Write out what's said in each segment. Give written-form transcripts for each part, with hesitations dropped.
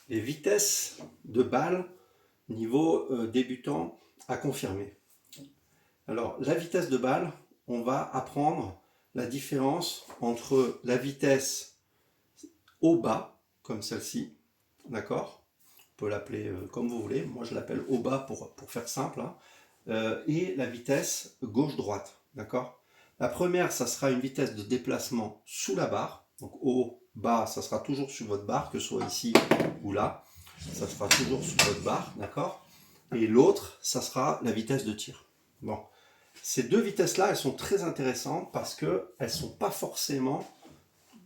Les vitesses de balle niveau débutant à confirmer. Alors, la vitesse de balle, on va apprendre la différence entre la vitesse haut-bas, comme celle-ci, d'accord? On peut l'appeler comme vous voulez, moi je l'appelle haut-bas pour faire simple, hein. Et la vitesse gauche-droite, d'accord? La première, ça sera une vitesse de déplacement sous la barre, donc haut, bas, ça sera toujours sur votre barre, que ce soit ici ou là, ça sera toujours sous votre barre, d'accord? Et l'autre, ça sera la vitesse de tir. Bon, ces deux vitesses-là, elles sont très intéressantes parce que elles sont pas forcément,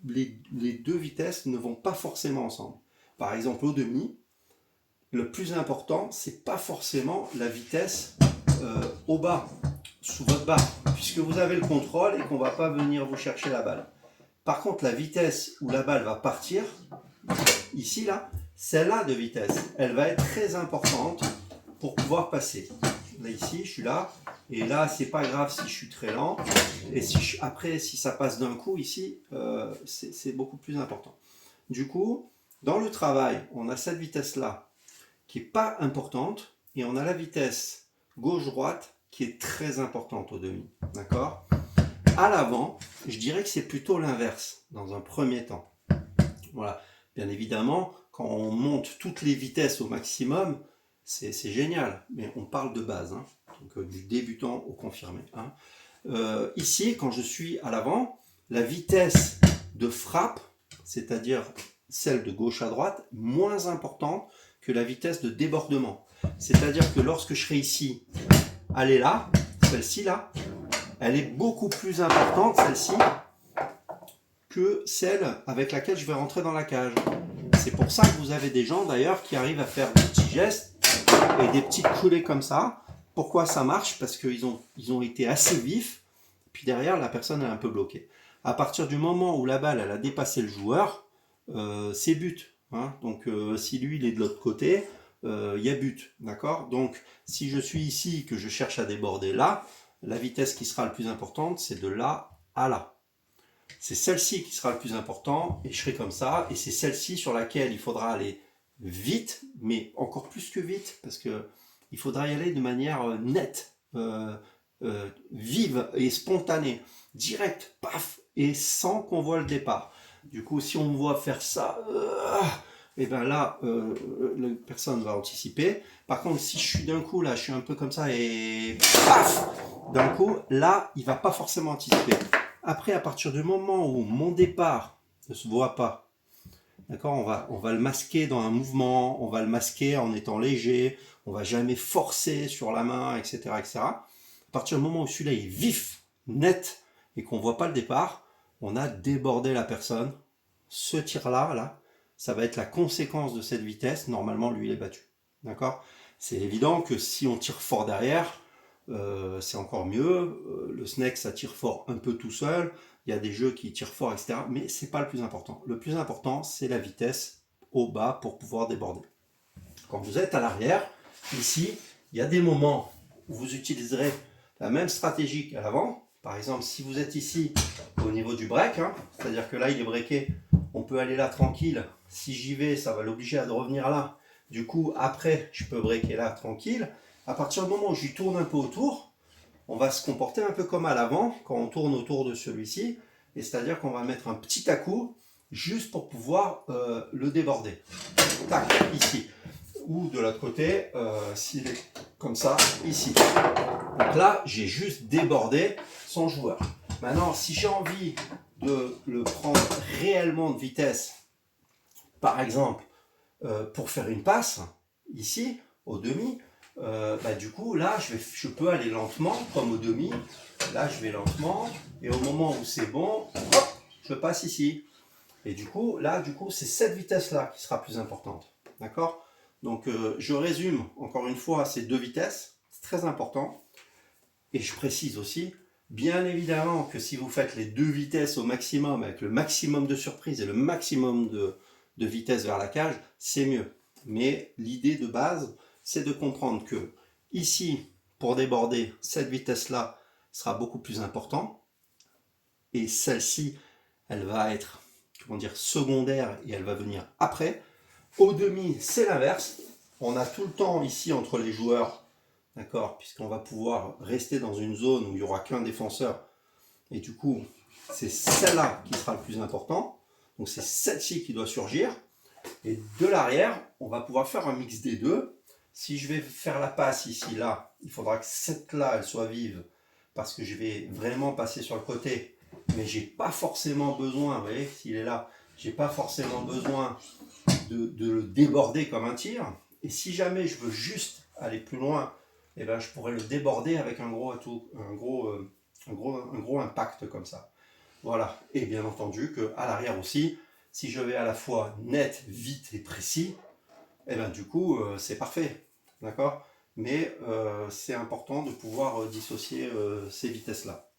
les deux vitesses ne vont pas forcément ensemble. Par exemple, au demi, le plus important, c'est pas forcément la vitesse au bas, sous votre barre, puisque vous avez le contrôle et qu'on va pas venir vous chercher la balle. Par contre, la vitesse où la balle va partir, ici, là, celle-là de vitesse, elle va être très importante pour pouvoir passer. Là, ici, je suis là, et là, c'est pas grave si je suis très lent, et après, si ça passe d'un coup, ici, c'est beaucoup plus important. Du coup, dans le travail, on a cette vitesse-là, qui n'est pas importante, et on a la vitesse gauche-droite, qui est très importante au demi. D'accord? À l'avant, je dirais que c'est plutôt l'inverse, dans un premier temps. Voilà. Bien évidemment, quand on monte toutes les vitesses au maximum, c'est génial, mais on parle de base, hein. Donc du débutant au confirmé, hein. Ici, quand je suis à l'avant, la vitesse de frappe, c'est-à-dire celle de gauche à droite, moins importante que la vitesse de débordement. C'est-à-dire que lorsque je serai ici, elle est là, celle-ci là, elle est beaucoup plus importante, celle-ci, que celle avec laquelle je vais rentrer dans la cage. C'est pour ça que vous avez des gens d'ailleurs qui arrivent à faire des petits gestes et des petites coulées comme ça. Pourquoi ça marche? Parce qu'ils ont été assez vifs, puis derrière la personne est un peu bloquée. À partir du moment où la balle elle a dépassé le joueur, c'est but, hein. Donc si lui il est de l'autre côté, il y a but, d'accord? Donc si je suis ici que je cherche à déborder là, la vitesse qui sera le plus importante c'est de là à là. C'est celle-ci qui sera le plus important et je serai comme ça, et c'est celle-ci sur laquelle il faudra aller vite, mais encore plus que vite, parce que il faudra y aller de manière nette, vive et spontanée, direct, paf, et sans qu'on voit le départ. Du coup, si on me voit faire ça, et ben là, la personne va anticiper. Par contre, si je suis d'un coup là, je suis un peu comme ça et paf, d'un coup, là, il va pas forcément anticiper. Après, à partir du moment où mon départ ne se voit pas, d'accord, on va le masquer dans un mouvement, on va le masquer en étant léger, on va jamais forcer sur la main, etc., etc. À partir du moment où celui-là est vif, net, et qu'on voit pas le départ, on a débordé la personne. Ce tir-là, là, ça va être la conséquence de cette vitesse. Normalement, lui, il est battu. D'accord? C'est évident que si on tire fort derrière, c'est encore mieux. Le snake, ça tire fort un peu tout seul. Il y a des jeux qui tirent fort, etc. Mais c'est pas le plus important. Le plus important, c'est la vitesse au bas pour pouvoir déborder. Quand vous êtes à l'arrière, ici, il y a des moments où vous utiliserez la même stratégie qu'à l'avant. Par exemple, si vous êtes ici au niveau du break, hein, c'est-à-dire que là, il est breaké, on peut aller là tranquille. Si j'y vais, ça va l'obliger à revenir là. Du coup, après, je peux breaker là tranquille. À partir du moment où je lui tourne un peu autour, on va se comporter un peu comme à l'avant, quand on tourne autour de celui-ci. Et c'est-à-dire qu'on va mettre un petit à-coup juste pour pouvoir le déborder. Tac, ici. Ou de l'autre côté, s'il est comme ça, ici. Donc là, j'ai juste débordé son joueur. Maintenant, si j'ai envie de le prendre réellement de vitesse, par exemple, pour faire une passe, ici, au demi, du coup, là, je peux aller lentement, comme au demi. Là, je vais lentement, et au moment où c'est bon, hop, je passe ici. Et du coup, là, c'est cette vitesse-là qui sera plus importante. D'accord? Donc, je résume encore une fois ces deux vitesses. C'est très important. Et je précise aussi, bien évidemment, que si vous faites les deux vitesses au maximum, avec le maximum de surprise et le maximum de vitesse vers la cage, c'est mieux. Mais l'idée de base, c'est de comprendre que ici, pour déborder, cette vitesse-là sera beaucoup plus importante. Et celle-ci, elle va être, comment dire, secondaire et elle va venir après. Au demi, c'est l'inverse. On a tout le temps ici entre les joueurs, d'accord, puisqu'on va pouvoir rester dans une zone où il n'y aura qu'un défenseur. Et du coup, c'est celle-là qui sera le plus important. Donc c'est celle-ci qui doit surgir. Et de l'arrière, on va pouvoir faire un mix des deux. Si je vais faire la passe ici, là, il faudra que cette-là, elle soit vive, parce que je vais vraiment passer sur le côté. Mais j'ai pas forcément besoin, vous voyez, s'il est là, j'ai pas forcément besoin de le déborder comme un tir. Et si jamais je veux juste aller plus loin, eh ben, je pourrais le déborder avec un gros impact comme ça. Voilà. Et bien entendu qu'à l'arrière aussi, si je vais à la fois net, vite et précis, eh ben, du coup, c'est parfait. D'accord. Mais c'est important de pouvoir dissocier ces vitesses-là.